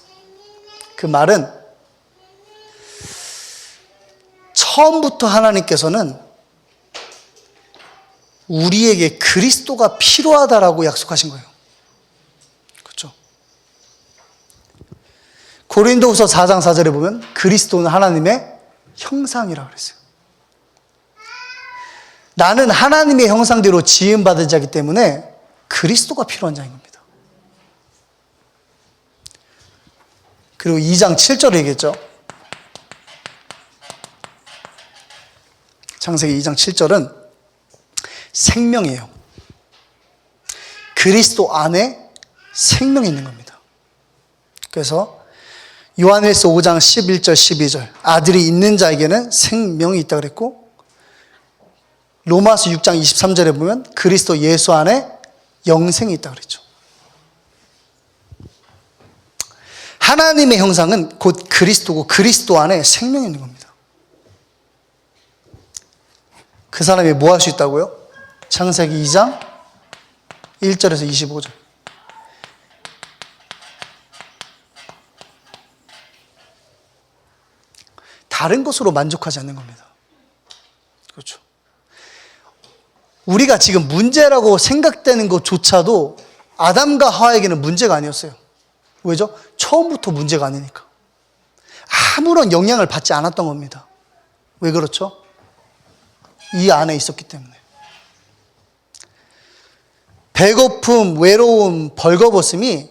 그 말은 처음부터 하나님께서는 우리에게 그리스도가 필요하다라고 약속하신 거예요. 그렇죠? 고린도후서 4장 4절에 보면 그리스도는 하나님의 형상이라고 그랬어요. 나는 하나님의 형상대로 지음받은 자이기 때문에 그리스도가 필요한 자인 겁니다. 그리고 2장 7절에 얘기했죠. 창세기 2장 7절은 생명이에요. 그리스도 안에 생명이 있는 겁니다. 그래서 요한일서 5장 11절 12절 아들이 있는 자에게는 생명이 있다 그랬고, 로마서 6장 23절에 보면 그리스도 예수 안에 영생이 있다 그랬죠. 하나님의 형상은 곧 그리스도고 그리스도 안에 생명이 있는 겁니다. 그 사람이 뭐 할 수 있다고요? 창세기 2장 1절에서 25절. 다른 것으로 만족하지 않는 겁니다. 그렇죠. 우리가 지금 문제라고 생각되는 것조차도 아담과 하와에게는 문제가 아니었어요. 왜죠? 처음부터 문제가 아니니까. 아무런 영향을 받지 않았던 겁니다. 왜 그렇죠? 이 안에 있었기 때문에. 배고픔, 외로움, 벌거벗음이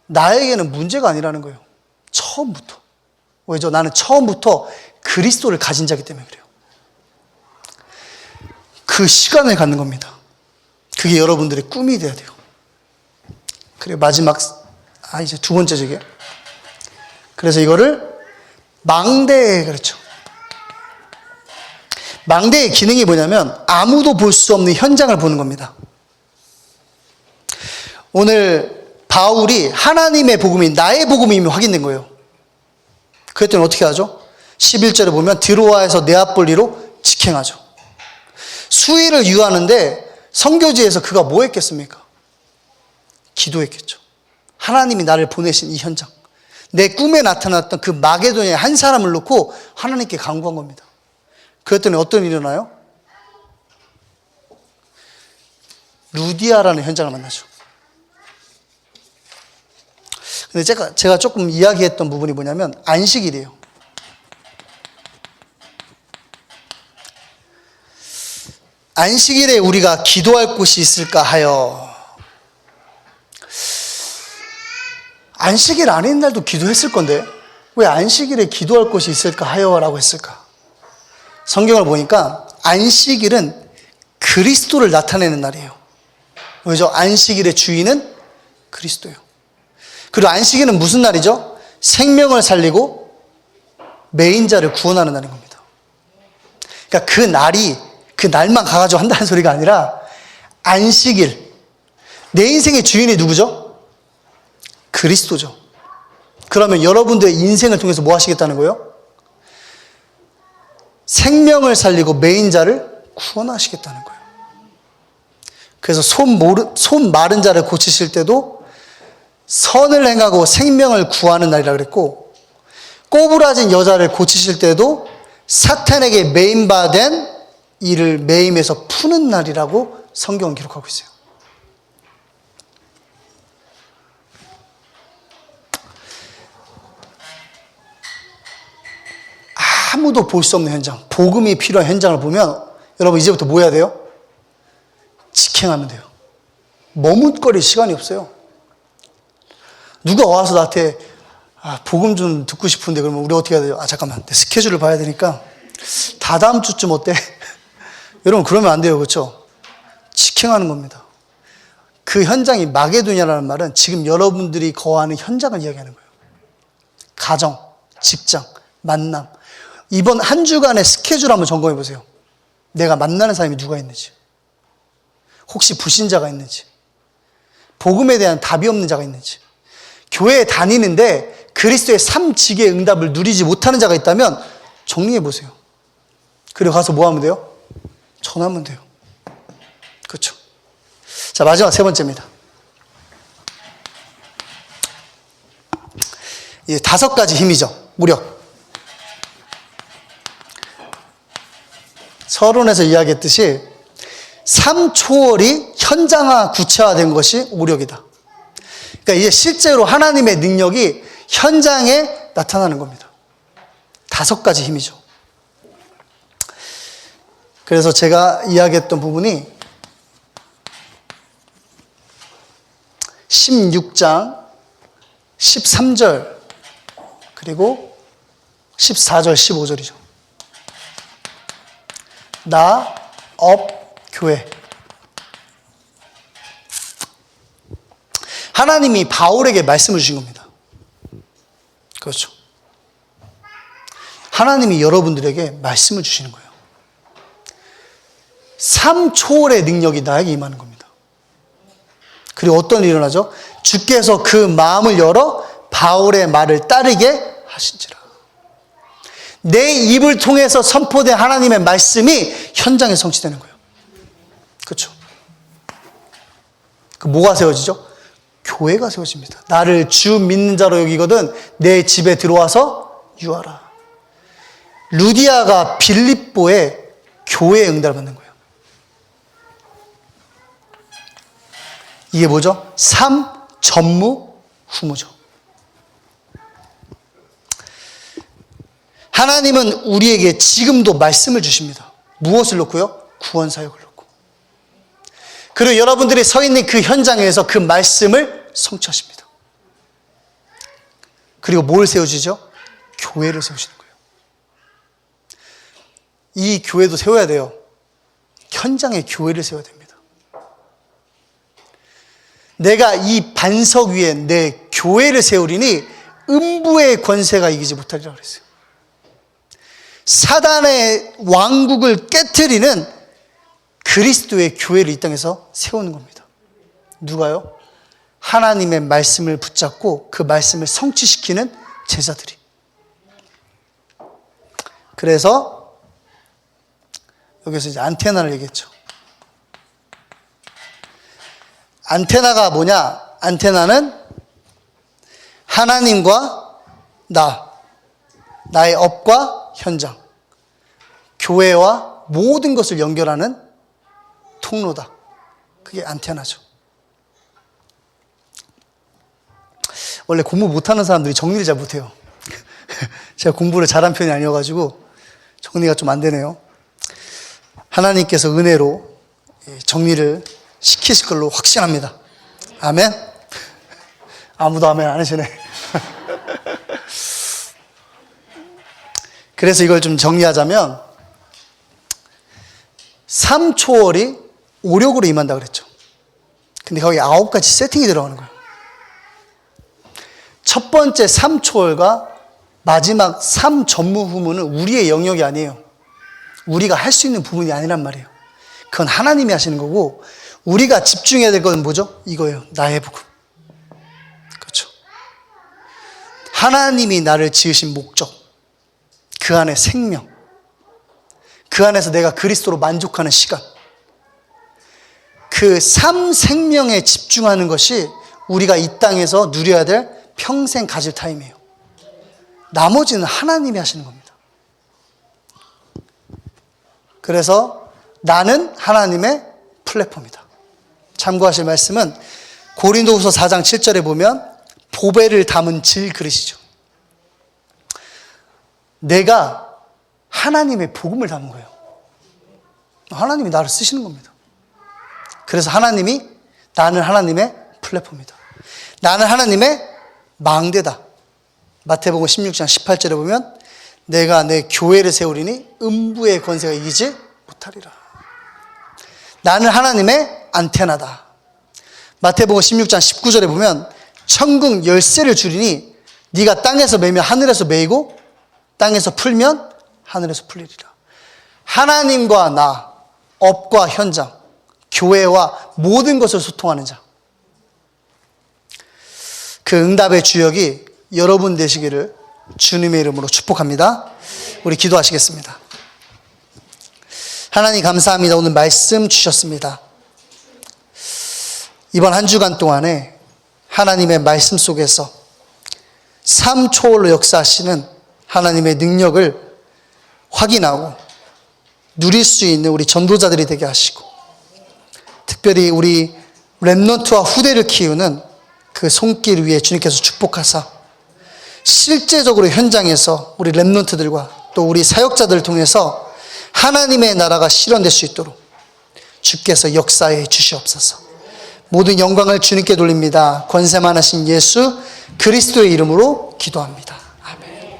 나에게는 문제가 아니라는 거예요. 처음부터. 왜죠? 나는 처음부터 그리스도를 가진 자이기 때문에 그래요. 그 시간을 갖는 겁니다. 그게 여러분들의 꿈이 돼야 돼요. 그리고 마지막, 이제 두 번째 저게. 그래서 이거를 망대, 그렇죠. 망대의 기능이 뭐냐면 아무도 볼 수 없는 현장을 보는 겁니다. 오늘 바울이 하나님의 복음이 나의 복음임이 확인된 거예요. 그랬더니 어떻게 하죠? 11절에 보면 드로아에서 네아폴리로 직행하죠. 수의를 유하는데 선교지에서 그가 뭐 했겠습니까? 기도했겠죠. 하나님이 나를 보내신 이 현장, 내 꿈에 나타났던 그 마게도냐의 한 사람을 놓고 하나님께 간구한 겁니다. 그랬더니 어떤 일이 일어나요? 루디아라는 현장을 만나죠. 근데 제가 조금 이야기했던 부분이 뭐냐면 안식일이에요. 안식일에 우리가 기도할 곳이 있을까 하여, 안식일 아닌 날도 기도했을 건데 왜 안식일에 기도할 곳이 있을까 하여 라고 했을까? 성경을 보니까 안식일은 그리스도를 나타내는 날이에요. 왜죠? 안식일의 주인은 그리스도예요. 그리고 안식일은 무슨 날이죠? 생명을 살리고 매인자를 구원하는 날인 겁니다. 그러니까 그 날만 가가지고 한다는 소리가 아니라 안식일, 내 인생의 주인이 누구죠? 그리스도죠. 그러면 여러분들의 인생을 통해서 뭐 하시겠다는 거예요? 생명을 살리고 매인자를 구원하시겠다는 거예요. 그래서 손 마른 자를 고치실 때도 선을 행하고 생명을 구하는 날이라 그랬고, 꼬부라진 여자를 고치실 때도 사탄에게 매임받은 이를 매임에서 푸는 날이라고 성경은 기록하고 있어요. 아무도 볼 수 없는 현장, 복음이 필요한 현장을 보면 여러분 이제부터 뭐 해야 돼요? 직행하면 돼요. 머뭇거릴 시간이 없어요. 누가 와서 나한테 복음 좀 듣고 싶은데 그러면 우리 어떻게 해야 돼요? 잠깐만, 내 스케줄을 봐야 되니까 다다음 주쯤 어때? 여러분 그러면 안 돼요. 그렇죠? 직행하는 겁니다. 그 현장이 마게도냐라는 말은 지금 여러분들이 거하는 현장을 이야기하는 거예요. 가정, 직장, 만남. 이번 한 주간의 스케줄 한번 점검해 보세요. 내가 만나는 사람이 누가 있는지, 혹시 불신자가 있는지, 복음에 대한 답이 없는 자가 있는지, 교회에 다니는데 그리스도의 삼직의 응답을 누리지 못하는 자가 있다면 정리해 보세요. 그리고 가서 뭐 하면 돼요? 전하면 돼요. 그렇죠? 자, 마지막 세 번째입니다. 이제 5가지 힘이죠. 무력. 서론에서 이야기했듯이 삶 초월이 현장화 구체화된 것이 오력이다. 그러니까 이제 실제로 하나님의 능력이 현장에 나타나는 겁니다. 5가지 힘이죠. 그래서 제가 이야기했던 부분이 16장 13절 그리고 14절 15절이죠. 나, 업, 교회. 하나님이 바울에게 말씀을 주신 겁니다. 그렇죠. 하나님이 여러분들에게 말씀을 주시는 거예요. 삶 초월의 능력이 나에게 임하는 겁니다. 그리고 어떤 일이 일어나죠? 주께서 그 마음을 열어 바울의 말을 따르게 하신지라. 내 입을 통해서 선포된 하나님의 말씀이 현장에 성취되는 거예요. 그렇죠? 그 뭐가 세워지죠? 교회가 세워집니다. 나를 주 믿는 자로 여기거든 내 집에 들어와서 유하라. 루디아가 빌립보에 교회에 응답을 받는 거예요. 이게 뭐죠? 삶, 전무, 후무죠. 하나님은 우리에게 지금도 말씀을 주십니다. 무엇을 놓고요? 구원 사역을 놓고. 그리고 여러분들이 서 있는 그 현장에서 그 말씀을 성취하십니다. 그리고 뭘 세워주죠? 교회를 세우시는 거예요. 이 교회도 세워야 돼요. 현장에 교회를 세워야 됩니다. 내가 이 반석 위에 내 교회를 세우리니 음부의 권세가 이기지 못하리라 그랬어요. 사단의 왕국을 깨트리는 그리스도의 교회를 이 땅에서 세우는 겁니다. 누가요? 하나님의 말씀을 붙잡고 그 말씀을 성취시키는 제자들이. 그래서 여기서 이제 안테나를 얘기했죠. 안테나가 뭐냐? 안테나는 하나님과 나의 업과 현장, 교회와 모든 것을 연결하는 통로다. 그게 안테나죠. 원래 공부 못하는 사람들이 정리를 잘 못해요. 제가 공부를 잘한 편이 아니어가지고 정리가 좀 안 되네요. 하나님께서 은혜로 정리를 시키실 걸로 확신합니다. 아멘? 아무도 아멘 안 하시네. 그래서 이걸 좀 정리하자면 삶 초월이 오력으로 임한다 그랬죠. 근데 거기 9가지 세팅이 들어가는 거예요. 첫 번째 삶 초월과 마지막 삶 전무 후무는 우리의 영역이 아니에요. 우리가 할 수 있는 부분이 아니란 말이에요. 그건 하나님이 하시는 거고 우리가 집중해야 될 건 뭐죠? 이거예요. 나의 복음. 그렇죠. 하나님이 나를 지으신 목적, 그 안에 생명, 그 안에서 내가 그리스도로 만족하는 시간, 그 삶 생명에 집중하는 것이 우리가 이 땅에서 누려야 될 평생 가질 타임이에요. 나머지는 하나님이 하시는 겁니다. 그래서 나는 하나님의 플랫폼이다. 참고하실 말씀은 고린도후서 4장 7절에 보면 보배를 담은 질그릇이죠. 내가 하나님의 복음을 담은 거예요. 하나님이 나를 쓰시는 겁니다. 그래서 나는 하나님의 플랫폼이다. 나는 하나님의 망대다. 마태복음 16장 18절에 보면 내가 내 교회를 세우리니 음부의 권세가 이기지 못하리라. 나는 하나님의 안테나다. 마태복음 16장 19절에 보면 천국 열쇠를 주리니 네가 땅에서 매면 하늘에서 매이고 땅에서 풀면 하늘에서 풀리리라. 하나님과 나, 업과 현장, 교회와 모든 것을 소통하는 자. 그 응답의 주역이 여러분 되시기를 주님의 이름으로 축복합니다. 우리 기도하시겠습니다. 하나님 감사합니다. 오늘 말씀 주셨습니다. 이번 한 주간 동안에 하나님의 말씀 속에서 삶 초월로 역사하시는 하나님의 능력을 확인하고 누릴 수 있는 우리 전도자들이 되게 하시고, 특별히 우리 렘넌트와 후대를 키우는 그 손길 위에 주님께서 축복하사 실제적으로 현장에서 우리 렘넌트들과 또 우리 사역자들을 통해서 하나님의 나라가 실현될 수 있도록 주께서 역사해 주시옵소서. 모든 영광을 주님께 돌립니다. 권세 많으신 예수 그리스도의 이름으로 기도합니다. 아멘.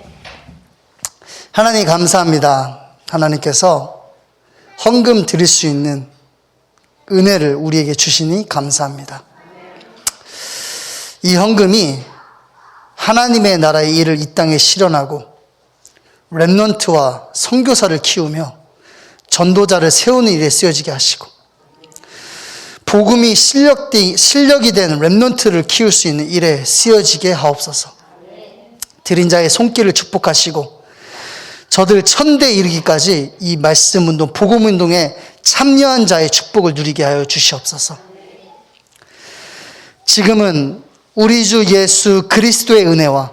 하나님 감사합니다. 하나님께서 헌금 드릴 수 있는 은혜를 우리에게 주시니 감사합니다. 이 헌금이 하나님의 나라의 일을 이 땅에 실현하고 렘넌트와 선교사를 키우며 전도자를 세우는 일에 쓰여지게 하시고, 복음이 실력이 된 렘넌트를 키울 수 있는 일에 쓰여지게 하옵소서. 드린 자의 손길을 축복하시고 저들 천대 이르기까지 이 말씀 운동, 복음 운동에 참여한 자의 축복을 누리게 하여 주시옵소서. 지금은 우리 주 예수 그리스도의 은혜와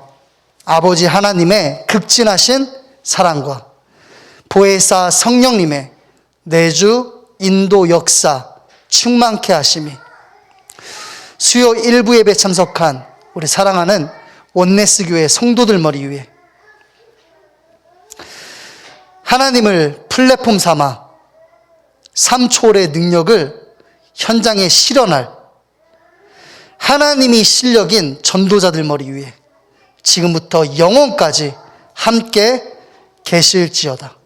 아버지 하나님의 극진하신 사랑과 보혜사 성령님의 내주 인도 역사 충만케 하심이 수요 일부 예배 참석한 우리 사랑하는 원네스 교회 성도들 머리 위에 하나님을 플랫폼 삼아 삼초월의 능력을 현장에 실현할 하나님이 실력인 전도자들 머리 위에 지금부터 영원까지 함께 계실지어다.